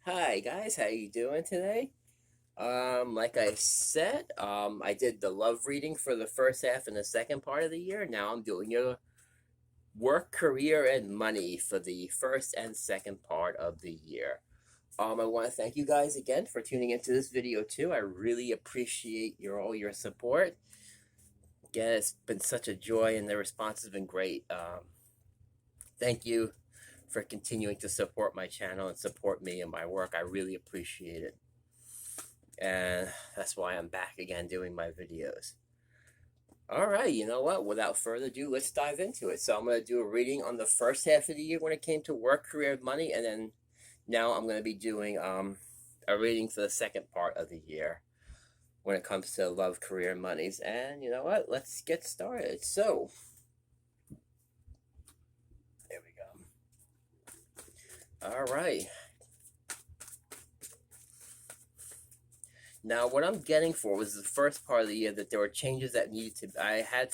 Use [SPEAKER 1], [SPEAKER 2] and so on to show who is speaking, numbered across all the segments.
[SPEAKER 1] Hi guys, how you doing today? Like I said, I did the love reading for the first half and the second part of the year. Now I'm doing your work, career, and money for the first and second part of the year. I want to thank you guys again for tuning into this video too. I really appreciate all your support. Again, it's been such a joy, and the response has been great. Thank you for continuing to support my channel and support me and my work. I really appreciate it. And that's why I'm back again doing my videos. All right, you know what? Without further ado, let's dive into it. So I'm going to do a reading on the first half of the year when it came to work, career, money, and then now I'm going to be doing a reading for the second part of the year when it comes to love, career, and monies. And you know what? Let's get started. So, there we go. All right. Now, what I'm getting for was the first part of the year that there were changes that needed to. I had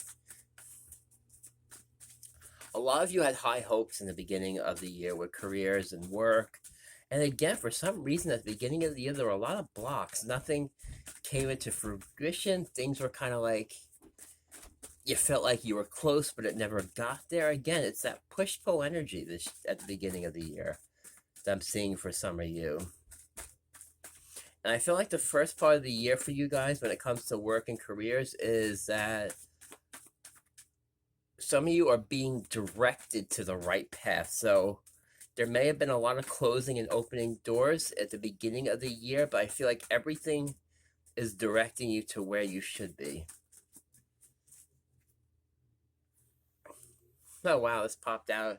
[SPEAKER 1] a lot of you had high hopes in the beginning of the year with careers and work. And again, for some reason, at the beginning of the year, there were a lot of blocks. Nothing came into fruition. Things were kind of like you felt like you were close, but it never got there. Again, it's that push-pull energy at the beginning of the year that I'm seeing for some of you. And I feel like the first part of the year for you guys when it comes to work and careers is that some of you are being directed to the right path. So there may have been a lot of closing and opening doors at the beginning of the year, but I feel like everything is directing you to where you should be. Oh, wow, this popped out.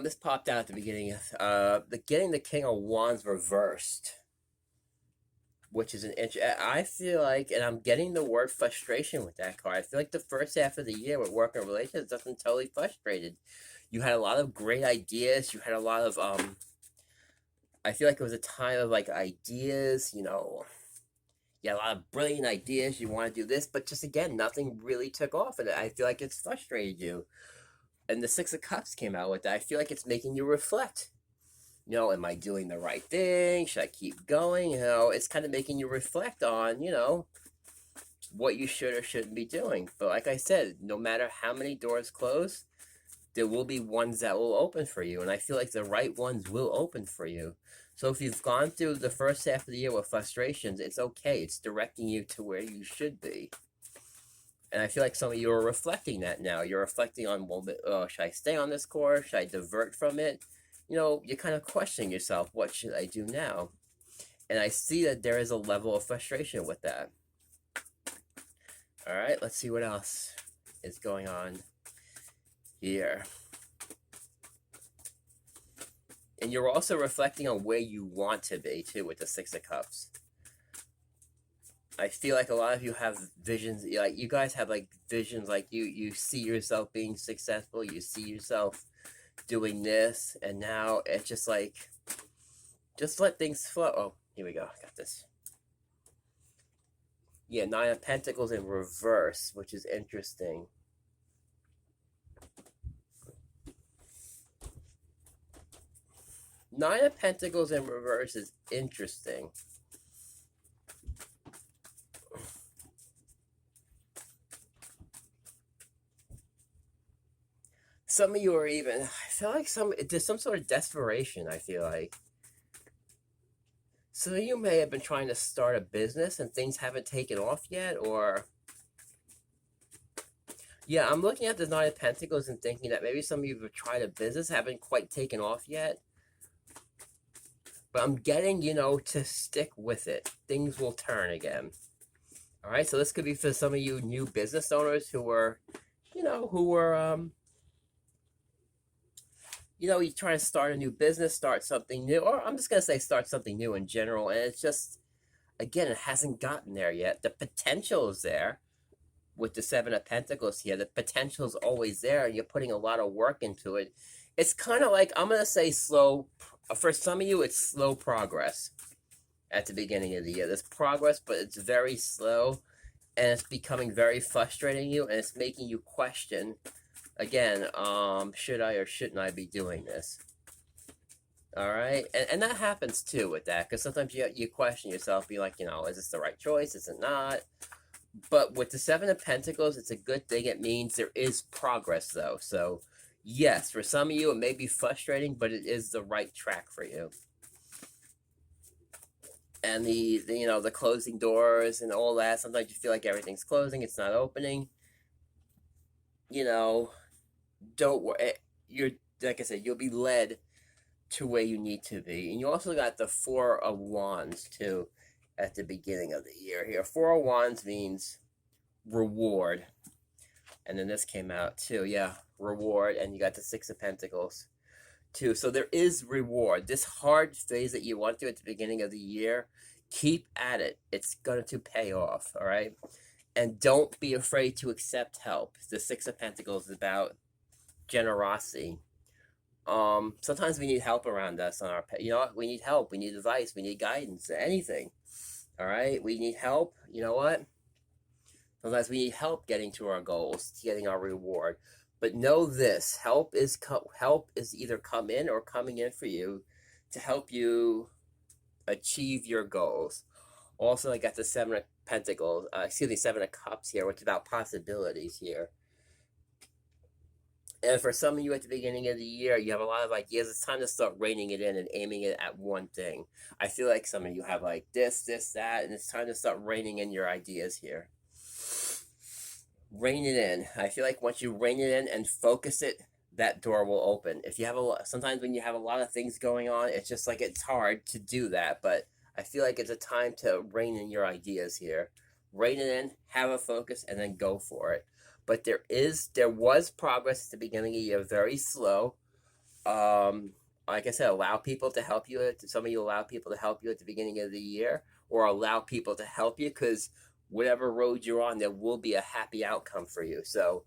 [SPEAKER 1] This popped out at the beginning of getting the King of Wands reversed, which is an inch. I feel like, and I'm getting the word frustration with that card. I feel like the first half of the year with work and relations doesn't totally frustrated. You had a lot of great ideas. You had a lot of I feel like it was a time of like ideas. You had a lot of brilliant ideas. You want to do this, but just again, nothing really took off, and I feel like it's frustrated you. And the Six of Cups came out with that. I feel like it's making you reflect. Am I doing the right thing? Should I keep going? It's kind of making you reflect on, what you should or shouldn't be doing. But like I said, no matter how many doors close, there will be ones that will open for you. And I feel like the right ones will open for you. So if you've gone through the first half of the year with frustrations, it's okay. It's directing you to where you should be. And I feel like some of you are reflecting that now. You're reflecting on, well, should I stay on this course? Should I divert from it? You're kind of questioning yourself, what should I do now? And I see that there is a level of frustration with that. All right, let's see what else is going on here. And you're also reflecting on where you want to be, too, with the Six of Cups. I feel like a lot of you have visions, like you guys have like visions, like you see yourself being successful, you see yourself doing this, and now it's just like, just let things flow. Oh, here we go, I got this. Yeah, Nine of Pentacles in reverse, which is interesting. Nine of Pentacles in reverse is interesting. Some of you are even, I feel like there's some sort of desperation, I feel like. Some of you may have been trying to start a business and things haven't taken off yet, or... Yeah, I'm looking at the Nine of Pentacles and thinking that maybe some of you have tried a business, haven't quite taken off yet. But I'm getting, to stick with it. Things will turn again. All right, so this could be for some of you new business owners who were, you try to start a new business, start something new, or I'm just going to say start something new in general, and it's just, again, it hasn't gotten there yet. The potential is there with the Seven of Pentacles here. The potential is always there, and you're putting a lot of work into it. It's kind of like, I'm going to say slow. For some of you, it's slow progress at the beginning of the year. There's progress, but it's very slow, and it's becoming very frustrating you, and it's making you question, again, should I or shouldn't I be doing this? All right, and that happens too with that, because sometimes you question yourself, be like, is this the right choice? Is it not? But with the Seven of Pentacles, it's a good thing. It means there is progress, though. So, yes, for some of you, it may be frustrating, but it is the right track for you. And the closing doors and all that. Sometimes you feel like everything's closing, it's not opening. Don't worry. You're like I said, you'll be led to where you need to be. And you also got the Four of Wands too at the beginning of the year here. Four of Wands means reward. And then this came out too. Yeah, reward. And you got the Six of Pentacles too. So there is reward. This hard phase that you went through at the beginning of the year, keep at it. It's going to pay off, all right? And don't be afraid to accept help. The Six of Pentacles is about generosity. Sometimes we need help around us on our, we need help, we need advice, we need guidance, anything. All right, we need help. You know what? Sometimes we need help getting to our goals, getting our reward. But know this: help is either come in or coming in for you to help you achieve your goals. Also, I got the Seven of Pentacles, Seven of Cups here, which is about possibilities here. And for some of you at the beginning of the year, you have a lot of ideas. It's time to start reining it in and aiming it at one thing. I feel like some of you have like this, that, and it's time to start reining in your ideas here. Rein it in. I feel like once you rein it in and focus it, that door will open. If you have sometimes when you have a lot of things going on, it's just like it's hard to do that. But I feel like it's a time to rein in your ideas here. Rein it in, have a focus, and then go for it. But there was progress at the beginning of the year, very slow. Like I said, allow people to help you. Some of you allow people to help you at the beginning of the year, or allow people to help you, because whatever road you're on, there will be a happy outcome for you. So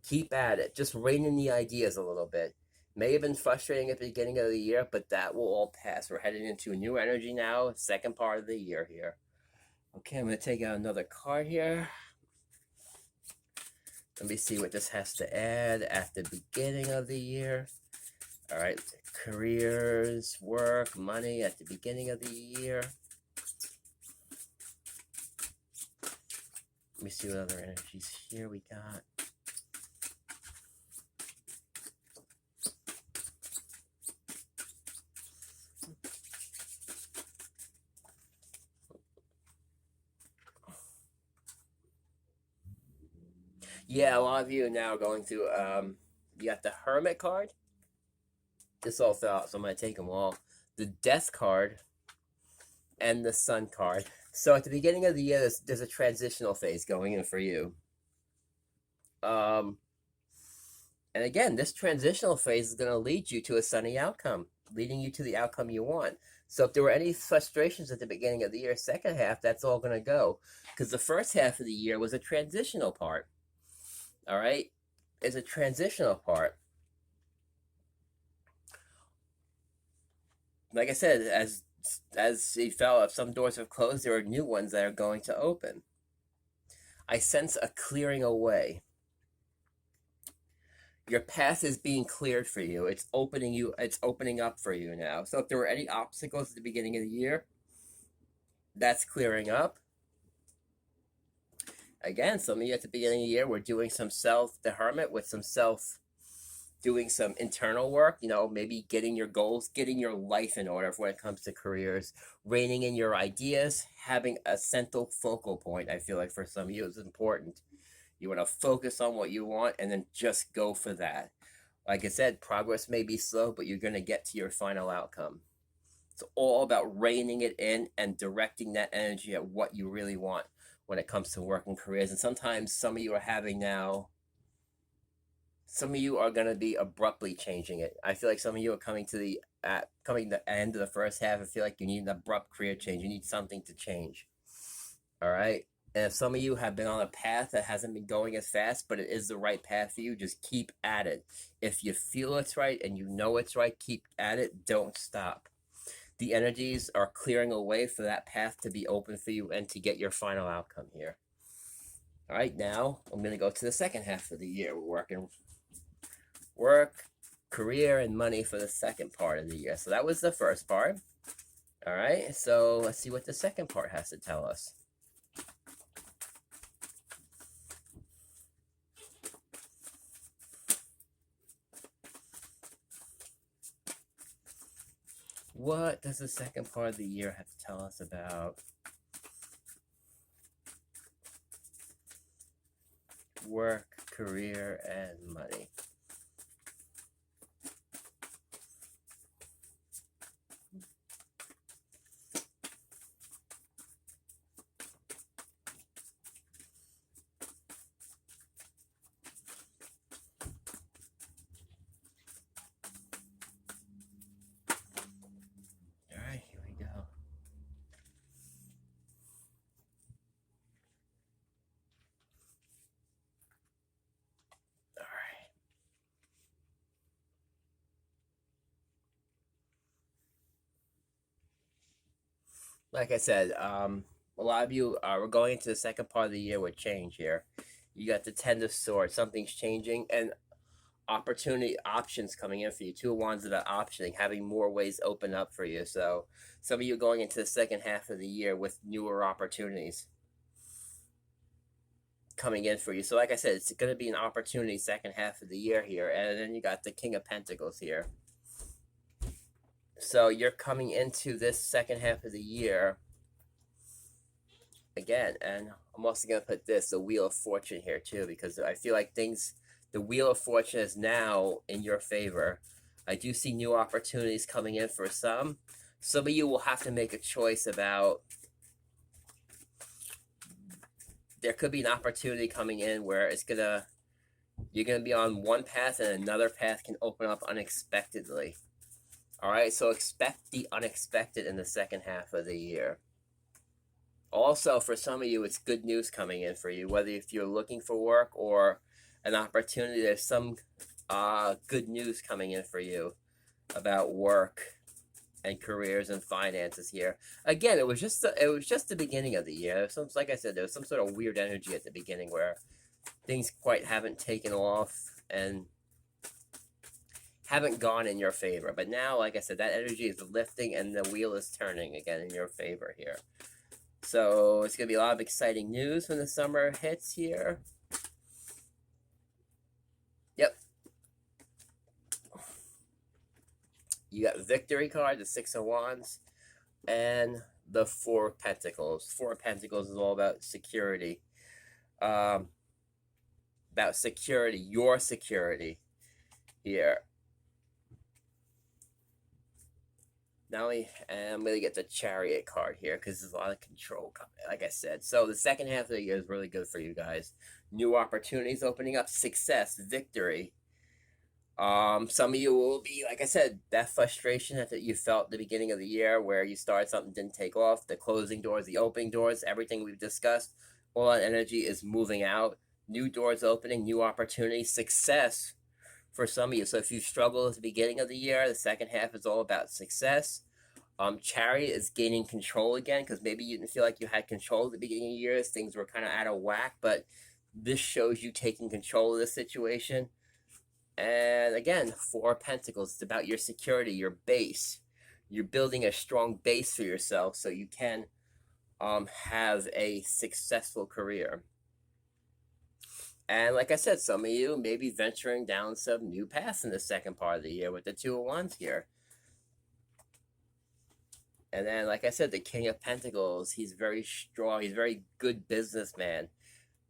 [SPEAKER 1] keep at it. Just rein in the ideas a little bit. May have been frustrating at the beginning of the year, but that will all pass. We're heading into a new energy now, second part of the year here. Okay, I'm going to take out another card here. Let me see what this has to add at the beginning of the year. All right, careers, work, money at the beginning of the year. Let me see what other energies here we got. Yeah, a lot of you are now going to, you got the Hermit card. This all fell out, so I'm going to take them all. The Death card and the Sun card. So at the beginning of the year, there's a transitional phase going in for you. And again, this transitional phase is going to lead you to a sunny outcome, leading you to the outcome you want. So if there were any frustrations at the beginning of the year, second half, that's all going to go. Because the first half of the year was a transitional part. All right? It's a transitional part. Like I said, as you felt, if some doors have closed, there are new ones that are going to open. I sense a clearing away. Your path is being cleared for you. It's opening up for you now. So if there were any obstacles at the beginning of the year, that's clearing up. Again, some of you at the beginning of the year were doing some the Hermit with doing some internal work, maybe getting your goals, getting your life in order when it comes to careers, reining in your ideas, having a central focal point. I feel like for some of you is important. You want to focus on what you want and then just go for that. Like I said, progress may be slow, but you're going to get to your final outcome. It's all about reining it in and directing that energy at what you really want when it comes to work and careers. And sometimes some of you are going to be abruptly changing it. I feel like some of you are coming to the end of the first half. I feel like you need an abrupt career change. You need something to change. All right. And if some of you have been on a path that hasn't been going as fast, but it is the right path for you, just keep at it. If you feel it's right and you know it's right, keep at it. Don't stop. The energies are clearing away for that path to be open for you and to get your final outcome here. All right, now I'm going to go to the second half of the year. We're working work, career and money for the second part of the year. So that was the first part. All right, so let's see what the second part has to tell us. What does the second part of the year have to tell us about work, career, and money? All right, here we go. All right. Like I said, a lot of you we're going into the second part of the year with change here. You got the Ten of Swords, something's changing, and opportunity options coming in for you. Two of Wands about optioning, having more ways open up for you. So some of you going into the second half of the year with newer opportunities coming in for you. So like I said, it's going to be an opportunity second half of the year here. And then you got the King of Pentacles here. So you're coming into this second half of the year again, and I'm also going to put this, the Wheel of Fortune here too, because I feel like the Wheel of Fortune is now in your favor. I do see new opportunities coming in for some. Some of you will have to make a choice about, there could be an opportunity coming in where you're going to be on one path and another path can open up unexpectedly. All right, so expect the unexpected in the second half of the year. Also, for some of you, it's good news coming in for you, whether if you're looking for work or an opportunity, there's some good news coming in for you about work and careers and finances here. Again, it was just the beginning of the year. Like I said, there was some sort of weird energy at the beginning where things quite haven't taken off and haven't gone in your favor. But now, like I said, that energy is lifting and the wheel is turning again in your favor here. So it's going to be a lot of exciting news when the summer hits here. Yep. You got Victory card, the Six of Wands, and the Four of Pentacles. Four of Pentacles is all about security. About security, your security here. Now I'm going to get the Chariot card here because there's a lot of control coming, like I said. So the second half of the year is really good for you guys. New opportunities opening up, success, victory. Some of you will be, like I said, that frustration that you felt at the beginning of the year where you started something, didn't take off, the closing doors, the opening doors, everything we've discussed, all that energy is moving out. New doors opening, new opportunities, success for some of you. So if you struggled at the beginning of the year, the second half is all about success. Chariot is gaining control again because maybe you didn't feel like you had control at the beginning of the year. Things were kind of out of whack, but this shows you taking control of the situation. And again, Four of Pentacles, it's about your security, your base. You're building a strong base for yourself so you can have a successful career. And like I said, some of you may be venturing down some new paths in the second part of the year with the Two of Wands here. And then, like I said, the King of Pentacles, he's very strong. He's a very good businessman.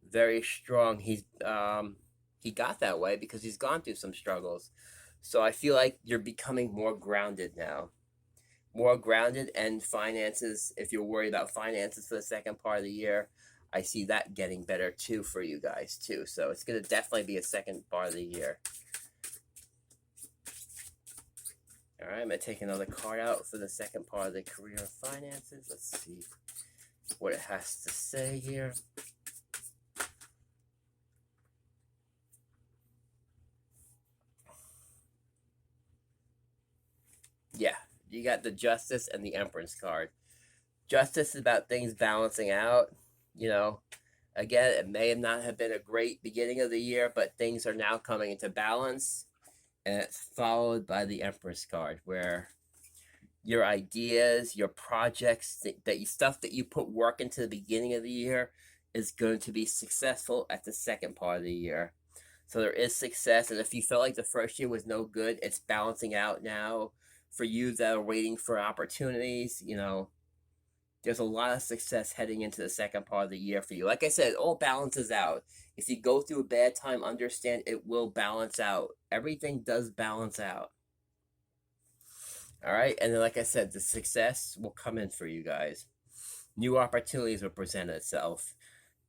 [SPEAKER 1] Very strong. He got that way because he's gone through some struggles. So I feel like you're becoming more grounded now. More grounded, and finances, if you're worried about finances for the second part of the year, I see that getting better too for you guys too. So it's going to definitely be a second part of the year. All right, I'm going to take another card out for the second part of the career and finances. Let's see what it has to say here. Yeah, you got the Justice and the Empress card. Justice is about things balancing out, you know. Again, it may not have been a great beginning of the year, but things are now coming into balance. and it's followed by the Empress card, where your ideas, your projects, stuff that you put work into the beginning of the year is going to be successful at the second part of the year. So there is success, and if you felt like the first year was no good, it's balancing out now. For you that are waiting for opportunities, there's a lot of success heading into the second part of the year for you. Like I said, it all balances out. If you go through a bad time, understand it will balance out. Everything does balance out. All right, and then like I said, the success will come in for you guys. New opportunities will present itself.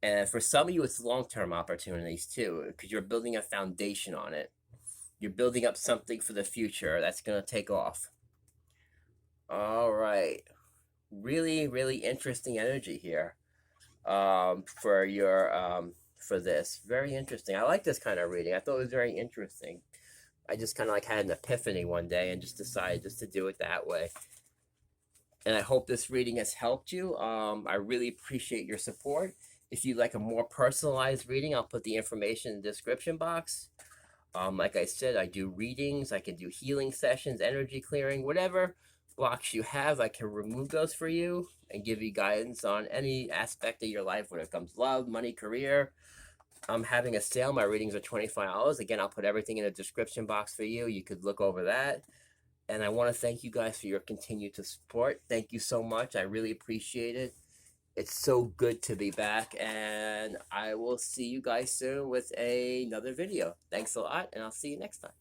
[SPEAKER 1] And for some of you, it's long-term opportunities too, because you're building a foundation on it. You're building up something for the future that's going to take off. All right. Really, really interesting energy here for your for this. Very interesting. I like this kind of reading. I thought it was very interesting. I just kind of like had an epiphany one day and just decided just to do it that way. And I hope this reading has helped you. I really appreciate your support. If you'd like a more personalized reading, I'll put the information in the description box. Like I said, I do readings. I can do healing sessions, energy clearing, whatever blocks you have. I can remove those for you and give you guidance on any aspect of your life when it comes to love, money, career. I'm having a sale. My readings are $25. Again, I'll put everything in the description box for you. You could look over that. And I want to thank you guys for your continued support. Thank you so much. I really appreciate it. It's so good to be back, and I will see you guys soon with another video. Thanks a lot, and I'll see you next time.